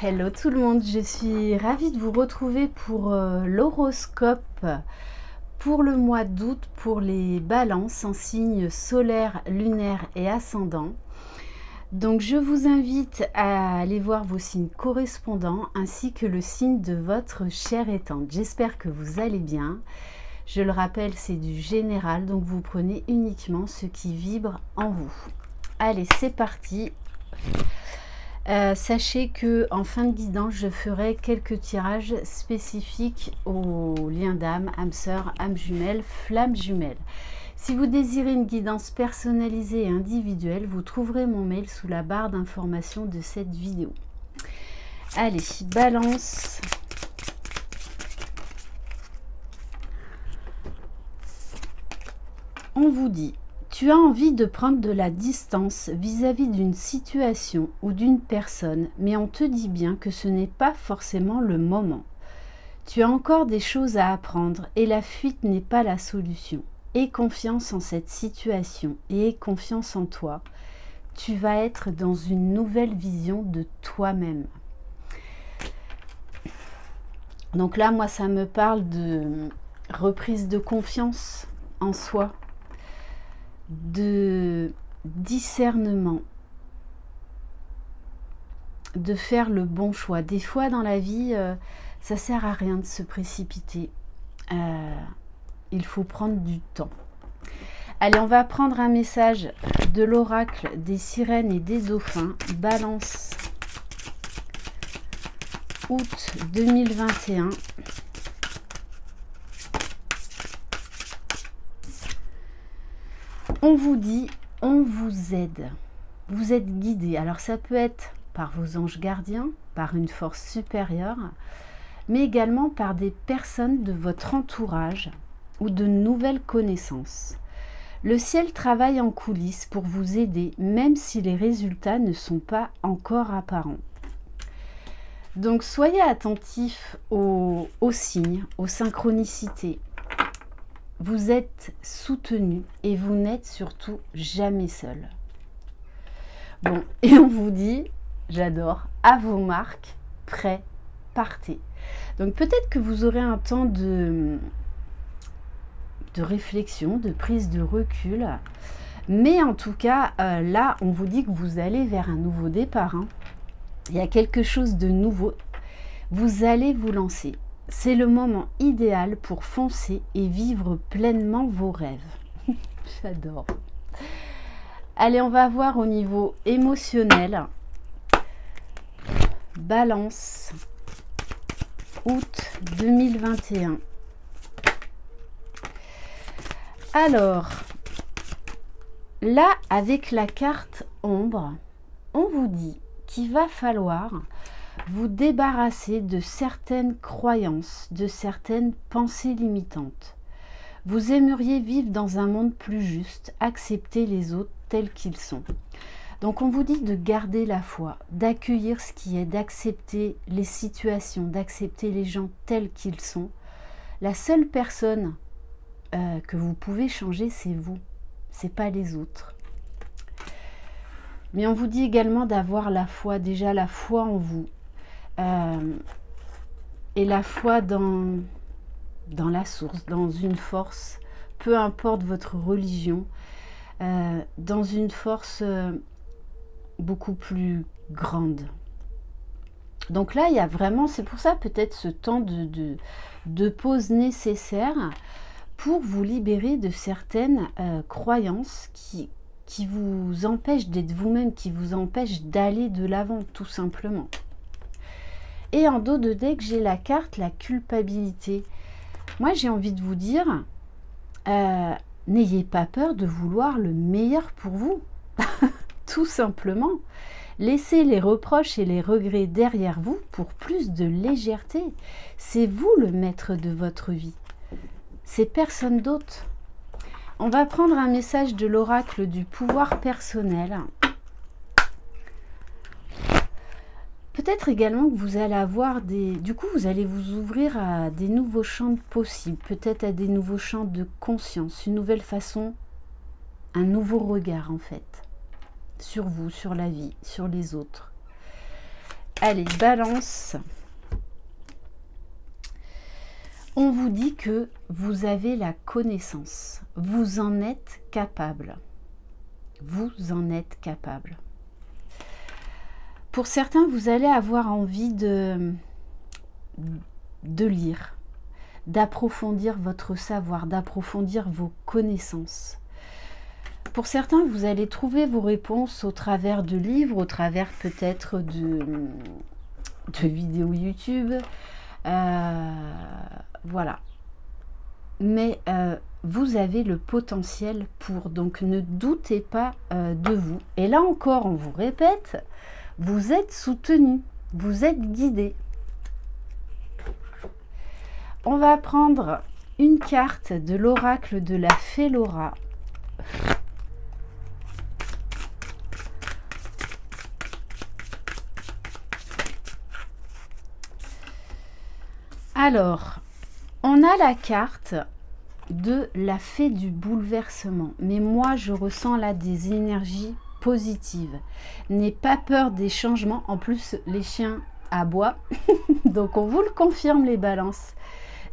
Hello tout le monde, je suis ravie de vous retrouver pour l'horoscope pour le mois d'août pour les balances en signes solaire, lunaire et ascendant. Donc je vous invite à aller voir vos signes correspondants ainsi que le signe de votre chère étante. J'espère que vous allez bien. Je le rappelle, c'est du général, donc vous prenez uniquement ce qui vibre en vous. Allez, c'est parti. Sachez que en fin de guidance, je ferai quelques tirages spécifiques aux liens d'âme, âme sœur, âme jumelle, flamme jumelle. Si vous désirez une guidance personnalisée et individuelle, vous trouverez mon mail sous la barre d'information de cette vidéo. Allez, balance. On vous dit: tu as envie de prendre de la distance vis-à-vis d'une situation ou d'une personne, mais on te dit bien que ce n'est pas forcément le moment. Tu as encore des choses à apprendre et la fuite n'est pas la solution. Aie confiance en cette situation et aie confiance en toi. Tu vas être dans une nouvelle vision de toi-même. Donc là, moi, ça me parle de reprise de confiance en soi, de discernement, de faire le bon choix. Des fois dans la vie, ça sert à rien de se précipiter. Il faut prendre du temps. Allez, on va prendre un message de l'oracle des sirènes et des dauphins. Balance, août 2021. On vous dit, on vous aide. Vous êtes guidé. Alors ça peut être par vos anges gardiens, par une force supérieure, mais également par des personnes de votre entourage ou de nouvelles connaissances. Le ciel travaille en coulisses pour vous aider, même si les résultats ne sont pas encore apparents. Donc soyez attentifs aux signes, aux synchronicités. Vous êtes soutenu et vous n'êtes surtout jamais seul. Bon, et on vous dit, j'adore, à vos marques, prêts, partez. Donc peut-être que vous aurez un temps de réflexion, de prise de recul. Mais en tout cas, là, on vous dit que vous allez vers un nouveau départ. Il y a quelque chose de nouveau. Vous allez vous lancer. C'est le moment idéal pour foncer et vivre pleinement vos rêves. J'adore. Allez, on va voir au niveau émotionnel. Balance, août 2021. Alors, là, avec la carte ombre, on vous dit qu'il va falloir vous débarrasser de certaines croyances, de certaines pensées limitantes. Vous aimeriez vivre dans un monde plus juste, accepter les autres tels qu'ils sont. Donc on vous dit de garder la foi, d'accueillir ce qui est, d'accepter les situations, d'accepter les gens tels qu'ils sont. La seule personne que vous pouvez changer, c'est vous, c'est pas les autres. Mais on vous dit également d'avoir la foi, déjà la foi en vous. Et la foi dans la source, dans une force, peu importe votre religion, dans une force beaucoup plus grande. Donc là, il y a vraiment, c'est pour ça peut-être ce temps de pause nécessaire pour vous libérer de certaines croyances qui vous empêchent d'être vous-même, qui vous empêchent d'aller de l'avant, tout simplement. Et en dos de deck, j'ai la carte, la culpabilité. Moi, j'ai envie de vous dire, n'ayez pas peur de vouloir le meilleur pour vous. Tout simplement. Laissez les reproches et les regrets derrière vous pour plus de légèreté. C'est vous le maître de votre vie. C'est personne d'autre. On va prendre un message de l'oracle du pouvoir personnel. Peut-être également que vous allez avoir du coup, vous allez vous ouvrir à des nouveaux champs possibles, peut-être à des nouveaux champs de conscience, une nouvelle façon, un nouveau regard en fait, sur vous, sur la vie, sur les autres. Allez, Balance. On vous dit que vous avez la connaissance. Vous en êtes capable. Vous en êtes capable. Pour certains, vous allez avoir envie de lire, d'approfondir votre savoir, d'approfondir vos connaissances. Pour certains, vous allez trouver vos réponses au travers de livres, au travers peut-être de vidéos YouTube. Voilà. Mais vous avez le potentiel pour, donc ne doutez pas de vous. Et là encore, on vous répète, vous êtes soutenu, vous êtes guidé. On va prendre une carte de l'oracle de la fée Laura. Alors, on a la carte de la fée du bouleversement. Mais moi, je ressens là des énergies positives. N'ayez pas peur des changements. En plus, les chiens aboient. Donc, on vous le confirme, les balances.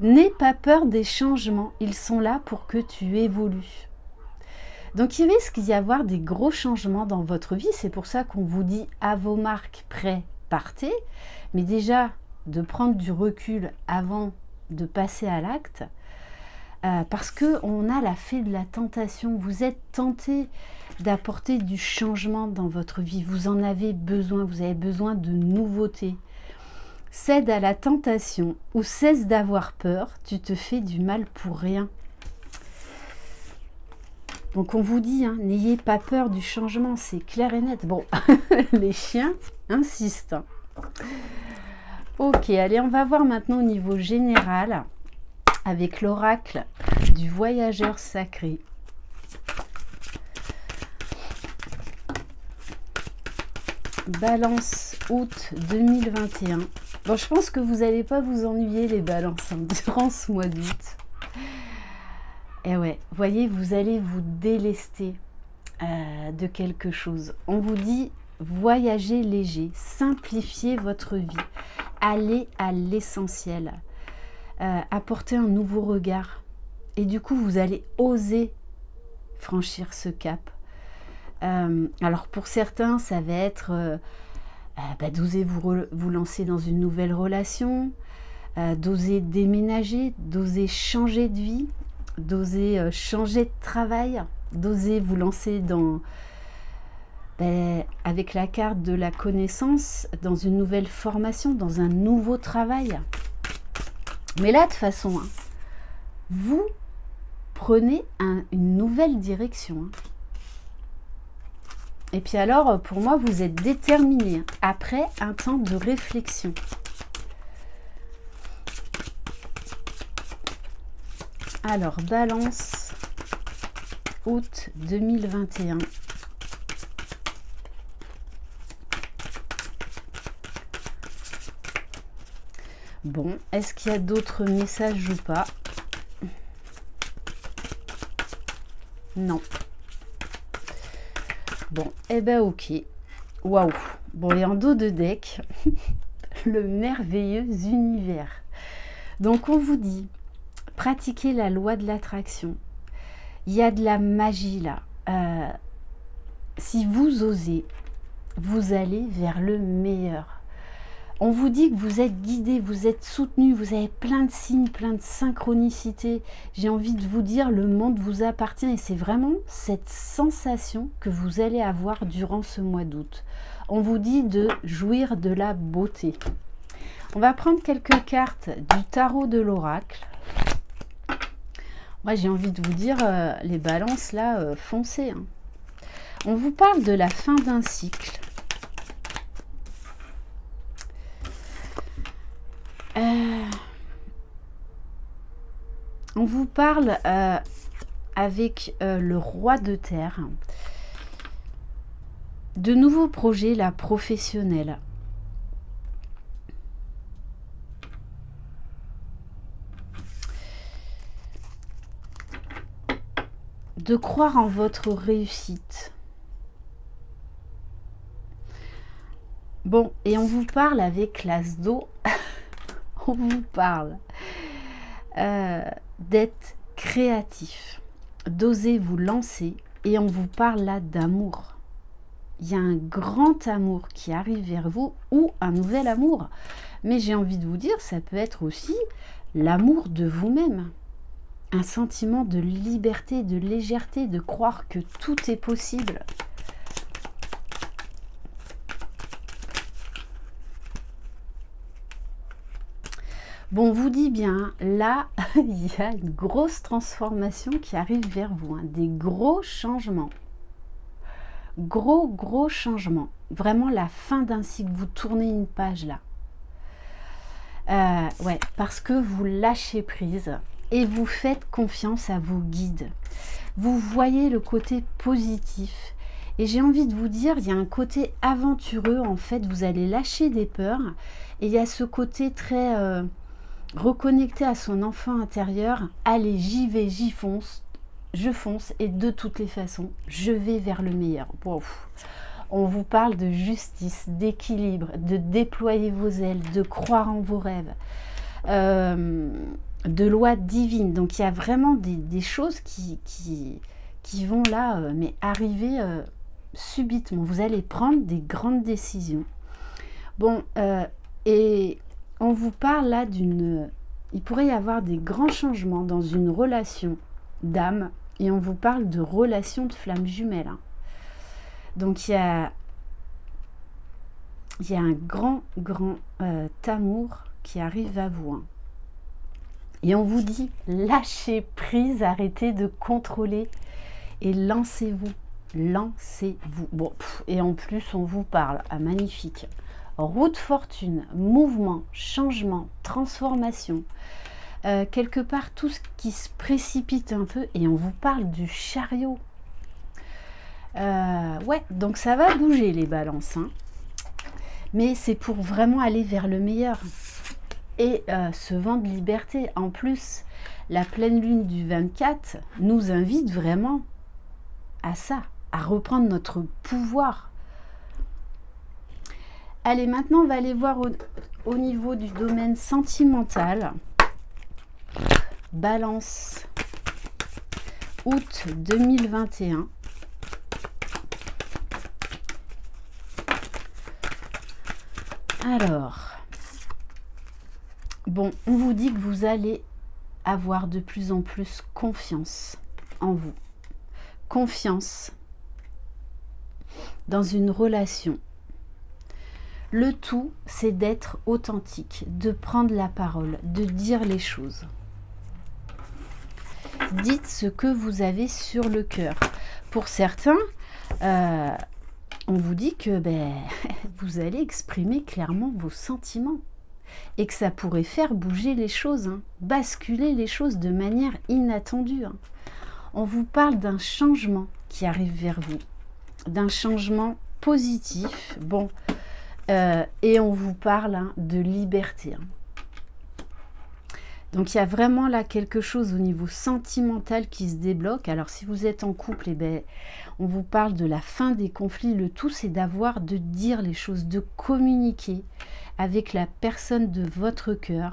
N'aie pas peur des changements. Ils sont là pour que tu évolues. Donc, il risque d'y avoir des gros changements dans votre vie. C'est pour ça qu'on vous dit à vos marques, prêts, partez. Mais déjà, de prendre du recul avant de passer à l'acte, parce qu'on a la fée de la tentation. Vous êtes tenté d'apporter du changement dans votre vie. Vous en avez besoin. Vous avez besoin de nouveautés. Cède à la tentation ou cesse d'avoir peur. Tu te fais du mal pour rien. Donc on vous dit, hein, n'ayez pas peur du changement. C'est clair et net. Bon, les chiens insistent. Ok, allez, on va voir maintenant au niveau général avec l'oracle du voyageur sacré. Balance août 2021. Bon, je pense que vous n'allez pas vous ennuyer les balances hein, durant ce mois d'août. Et ouais, voyez, vous allez vous délester de quelque chose. On vous dit voyager léger, simplifiez votre vie. Allez à l'essentiel, apportez un nouveau regard et du coup vous allez oser franchir ce cap. Alors pour certains ça va être d'oser vous lancer dans une nouvelle relation, d'oser déménager, d'oser changer de vie, d'oser changer de travail, d'oser vous lancer dans... avec la carte de la connaissance, dans une nouvelle formation, dans un nouveau travail. Mais là, de toute façon, hein, vous prenez une nouvelle direction. Hein. Et puis alors, pour moi, vous êtes déterminé hein, après un temps de réflexion. Alors, Balance, août 2021. Bon, est-ce qu'il y a d'autres messages ou pas? Non. Bon, eh ben ok. Waouh. Bon, et en dos de deck, le merveilleux univers. Donc, on vous dit, pratiquez la loi de l'attraction. Il y a de la magie là. Si vous osez, vous allez vers le meilleur. On vous dit que vous êtes guidé, vous êtes soutenu, vous avez plein de signes, plein de synchronicité. J'ai envie de vous dire, le monde vous appartient et c'est vraiment cette sensation que vous allez avoir durant ce mois d'août. On vous dit de jouir de la beauté. On va prendre quelques cartes du tarot de l'oracle. Moi, j'ai envie de vous dire, les balances là, foncez. Hein. On vous parle de la fin d'un cycle. On vous parle avec le roi de terre de nouveaux projets là, professionnels. De croire en votre réussite. Bon, et on vous parle avec l'as d'eau, on vous parle d'être créatif, d'oser vous lancer, et on vous parle là d'amour. Il y a un grand amour qui arrive vers vous, ou un nouvel amour. Mais j'ai envie de vous dire, ça peut être aussi l'amour de vous-même. Un sentiment de liberté, de légèreté, de croire que tout est possible. Bon, on vous dit bien, là, il y a une grosse transformation qui arrive vers vous, hein, des gros changements. Gros changements. Vraiment la fin d'un cycle, vous tournez une page là. Ouais, parce que vous lâchez prise et vous faites confiance à vos guides. Vous voyez le côté positif. Et j'ai envie de vous dire, il y a un côté aventureux, en fait, vous allez lâcher des peurs. Et il y a ce côté très reconnecté à son enfant intérieur. Allez, j'y vais, j'y fonce, je fonce et de toutes les façons, je vais vers le meilleur. Wow. On vous parle de justice, d'équilibre, de déployer vos ailes, de croire en vos rêves, de loi divine. Donc il y a vraiment des choses qui vont là, mais arriver subitement. Vous allez prendre des grandes décisions. Bon, et on vous parle là d'une... Il pourrait y avoir des grands changements dans une relation d'âme, et on vous parle de relation de flammes jumelles. Hein. Donc il y a un grand amour qui arrive à vous. Hein. Et on vous dit, lâchez prise, arrêtez de contrôler et lancez-vous. Lancez-vous. Bon, et en plus, on vous parle, magnifique. Route fortune, mouvement, changement, transformation. Quelque part, tout ce qui se précipite un peu, et on vous parle du chariot. Ouais, donc ça va bouger les balances. Hein. Mais c'est pour vraiment aller vers le meilleur. Et ce vent de liberté. En plus, la pleine lune du 24 nous invite vraiment à ça, à reprendre notre pouvoir. Allez, maintenant, on va aller voir au niveau du domaine sentimental. Balance, août 2021. Alors, bon, on vous dit que vous allez avoir de plus en plus confiance en vous. Confiance dans une relation. Le tout, c'est d'être authentique, de prendre la parole, de dire les choses. Dites ce que vous avez sur le cœur. Pour certains, on vous dit que vous allez exprimer clairement vos sentiments et que ça pourrait faire bouger les choses, hein, basculer les choses de manière inattendue. Hein. On vous parle d'un changement qui arrive vers vous, d'un changement positif. Bon, et on vous parle de liberté. Hein. Donc il y a vraiment là quelque chose au niveau sentimental qui se débloque. Alors si vous êtes en couple, on vous parle de la fin des conflits. Le tout, c'est de dire les choses, de communiquer avec la personne de votre cœur.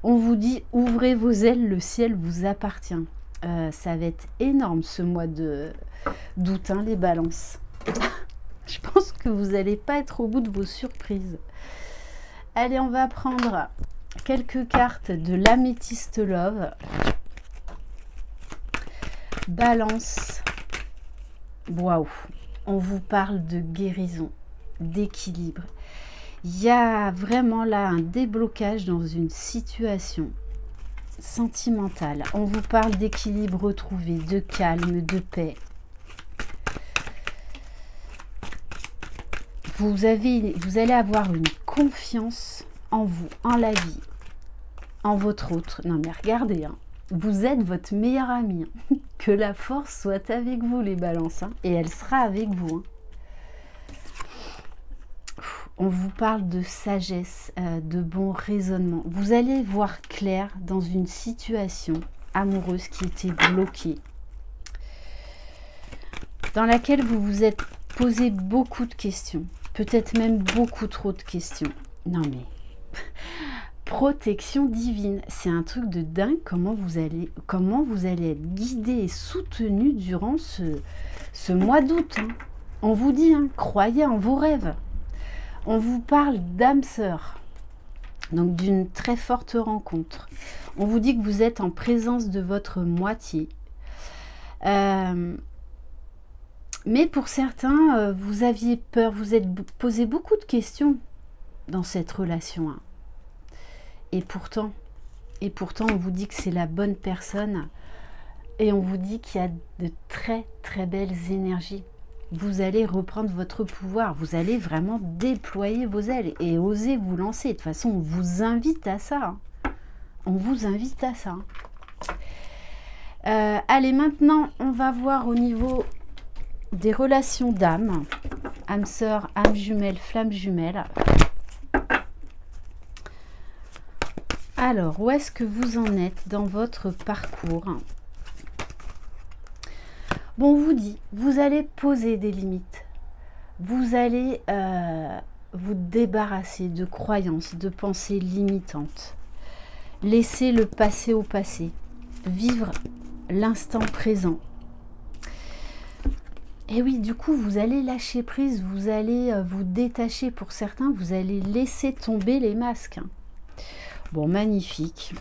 On vous dit, ouvrez vos ailes, le ciel vous appartient. Ça va être énorme ce mois d'août, hein, les balances. Je pense que vous n'allez pas être au bout de vos surprises. Allez, on va prendre quelques cartes de l'améthyste love. Balance. Waouh, on vous parle de guérison, d'équilibre. Il y a vraiment là un déblocage dans une situation sentimentale. On vous parle d'équilibre retrouvé, de calme, de paix. Vous allez avoir une confiance en vous, en la vie, en votre autre. Non mais regardez, hein, vous êtes votre meilleur ami. Hein. Que la force soit avec vous les balances. Hein, et elle sera avec vous. Hein. On vous parle de sagesse, de bon raisonnement. Vous allez voir clair dans une situation amoureuse qui était bloquée. Dans laquelle vous vous êtes posé beaucoup de questions. peut-être même beaucoup trop de questions. Non mais, protection divine, c'est un truc de dingue comment vous allez être guidé et soutenu durant ce mois d'août. Hein. On vous dit, hein, croyez en vos rêves. On vous parle d'âme sœur, donc d'une très forte rencontre. On vous dit que vous êtes en présence de votre moitié. Mais pour certains, vous aviez peur, vous êtes posé beaucoup de questions dans cette relation. Hein. Et pourtant, on vous dit que c'est la bonne personne. Et on vous dit qu'il y a de très très belles énergies. Vous allez reprendre votre pouvoir. Vous allez vraiment déployer vos ailes et oser vous lancer. De toute façon, on vous invite à ça. Hein. On vous invite à ça. Allez, maintenant, on va voir au niveau des relations d'âme. Âme sœur, âme jumelle, flamme jumelle. Alors, où est-ce que vous en êtes dans votre parcours? Bon, on vous dit, vous allez poser des limites. Vous allez vous débarrasser de croyances, de pensées limitantes. Laissez le passé au passé. Vivre l'instant présent. Et oui, du coup, vous allez lâcher prise, vous allez vous détacher. Pour certains, vous allez laisser tomber les masques. Bon, magnifique.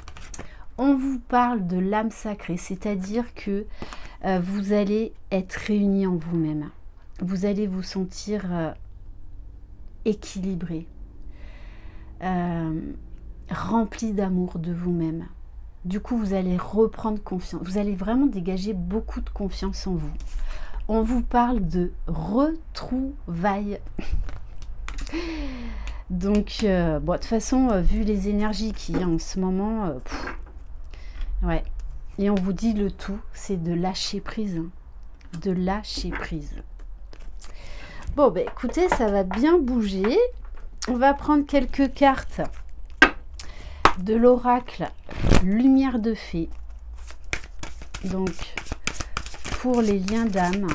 On vous parle de l'âme sacrée, c'est-à-dire que vous allez être réunis en vous-même. Vous allez vous sentir équilibré, rempli d'amour de vous-même. Du coup, vous allez reprendre confiance. Vous allez vraiment dégager beaucoup de confiance en vous. On vous parle de retrouvailles. Donc, bon, de toute façon, vu les énergies qu'il y a en ce moment, ouais. Et on vous dit le tout, c'est de lâcher prise. Hein. De lâcher prise. Bon, ben écoutez, ça va bien bouger. On va prendre quelques cartes de l'oracle Lumière de Fée. Donc, pour les liens d'âme.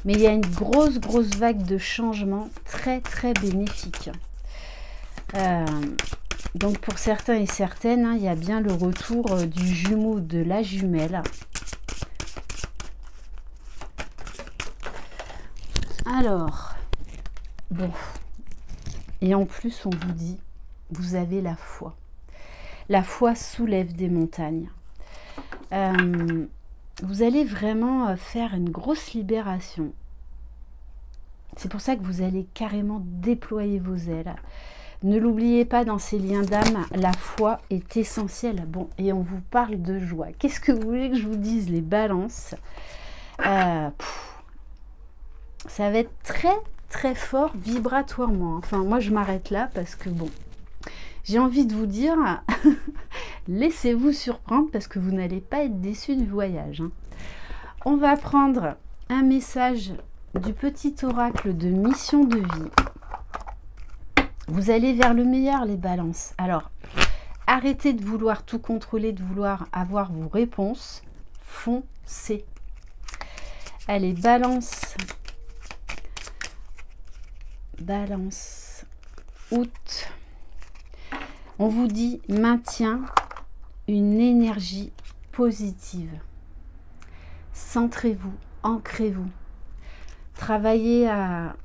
Mais il y a une grosse vague de changement très bénéfique. Donc pour certains et certaines, hein, il y a bien le retour du jumeau, de la jumelle. Alors, bon. Et en plus, on vous dit, vous avez la foi. La foi soulève des montagnes. Vous allez vraiment faire une grosse libération. C'est pour ça que vous allez carrément déployer vos ailes. Ne l'oubliez pas, dans ces liens d'âme, la foi est essentielle. Bon, et on vous parle de joie. Qu'est-ce que vous voulez que je vous dise, les balances? Ça va être très fort vibratoirement. Enfin, moi, je m'arrête là parce que, bon, j'ai envie de vous dire, laissez-vous surprendre parce que vous n'allez pas être déçus du voyage. Hein. On va prendre un message du petit oracle de mission de vie. Vous allez vers le meilleur, les balances. Alors, arrêtez de vouloir tout contrôler, de vouloir avoir vos réponses. Foncez. Allez, balance. Balance. Août. On vous dit, maintien une énergie positive. Centrez-vous, ancrez-vous. Travaillez à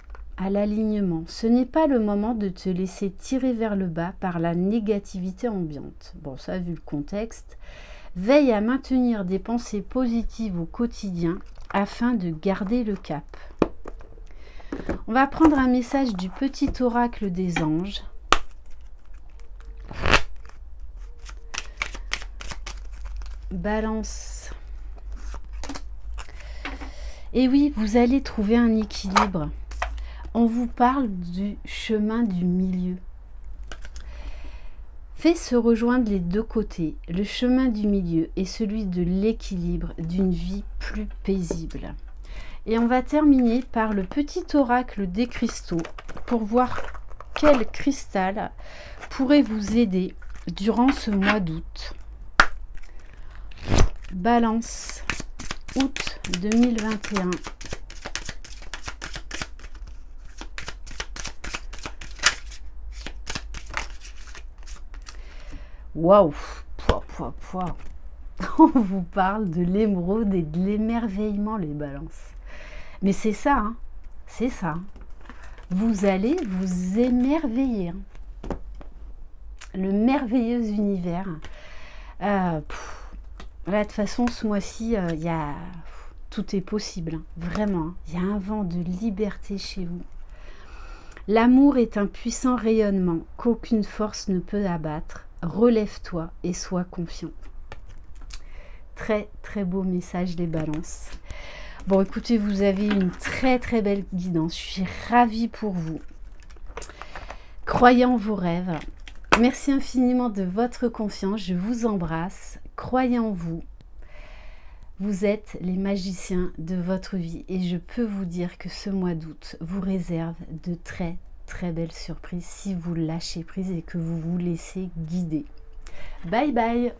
l'alignement. Ce n'est pas le moment de te laisser tirer vers le bas par la négativité ambiante. Bon, ça, vu le contexte. Veille à maintenir des pensées positives au quotidien afin de garder le cap. On va prendre un message du petit oracle des anges. Balance. Et oui, vous allez trouver un équilibre. On vous parle du chemin du milieu. Fait se rejoindre les deux côtés. Le chemin du milieu est celui de l'équilibre, d'une vie plus paisible. Et on va terminer par le petit oracle des cristaux pour voir quel cristal pourrait vous aider durant ce mois d'août. Balance, août 2021. Waouh, pouah, pouah, pouah. On vous parle de l'émeraude et de l'émerveillement, les balances. Mais c'est ça, hein, c'est ça. Vous allez vous émerveiller. Le merveilleux univers. Là, de toute façon, ce mois-ci, tout est possible. Hein, vraiment, il y a un vent de liberté chez vous. L'amour est un puissant rayonnement qu'aucune force ne peut abattre. Relève-toi et sois confiant. Très, très beau message des balances. Bon, écoutez, vous avez une très, très belle guidance. Je suis ravie pour vous. Croyez en vos rêves. Merci infiniment de votre confiance. Je vous embrasse. Croyez en vous. Vous êtes les magiciens de votre vie et je peux vous dire que ce mois d'août vous réserve de très très belles surprises si vous lâchez prise et que vous vous laissez guider. Bye bye!